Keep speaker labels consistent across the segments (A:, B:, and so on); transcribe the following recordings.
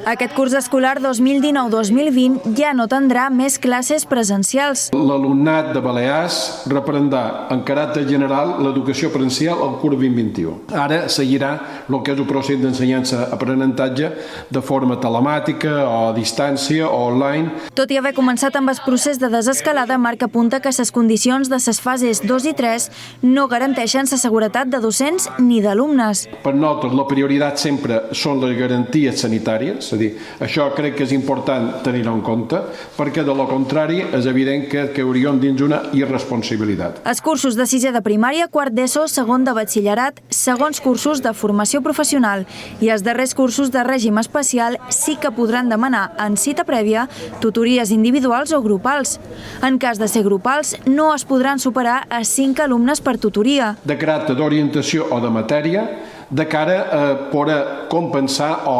A: Aquest curs escolar 2019-2020 ja no tindrà més classes presencials.
B: L'alumnat de Balears reprendrà en caràcter general l'educació presencial al curs 2021. Ara seguirà el que és el procés d'ensenyança-aprenentatge de forma telemàtica o a distància o online.
A: Tot i haver començat amb el procés de desescalada, Marc apunta que les condicions de les fases 2 i 3 no garanteixen la seguretat de docents ni d'alumnes.
B: Per nosaltres la prioritat sempre són les garanties sanitàries, és a dir, això crec que és important tenir-ho en compte, perquè de lo contrari és evident que cauríem dins una irresponsabilitat.
A: Els cursos de sisè de primària, quart d'ESO, segon de batxillerat, segons cursos de formació professional i els darrers cursos de règim especial sí que podran demanar en cita prèvia tutories individuals o grupals. En cas de ser grupals, no es podran superar a 5 alumnes per tutoria.
B: De caràcter d'orientació o de matèria, de cara a poder compensar o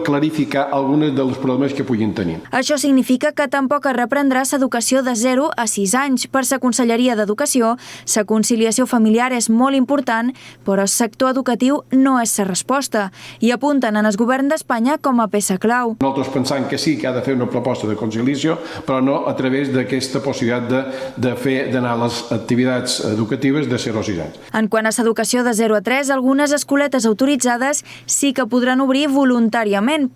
B: clarificar alguns dels problemes que puguin tenir.
A: Això significa que tampoc es reprendrà l'educació de 0 a 6 anys. Per la Conselleria d'Educació, la conciliació familiar és molt important, però el sector educatiu no és la resposta i apunten en el govern d'Espanya com a peça clau.
B: Nosaltres pensam que sí que ha de fer una proposta de conciliació, però no a través d'aquesta possibilitat d'anar a les activitats educatives de 0 a 6 anys.
A: En quant a l'educació de 0 a 3, algunes escoletes autoritzades sí que podran obrir voluntàriament,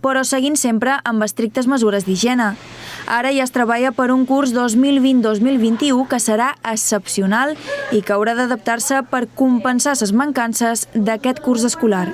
A: però seguint sempre amb estrictes mesures d'higiene. Ara ja es treballa per un curs 2020-2021 que serà excepcional i que haurà d'adaptar-se per compensar les mancances d'aquest curs escolar.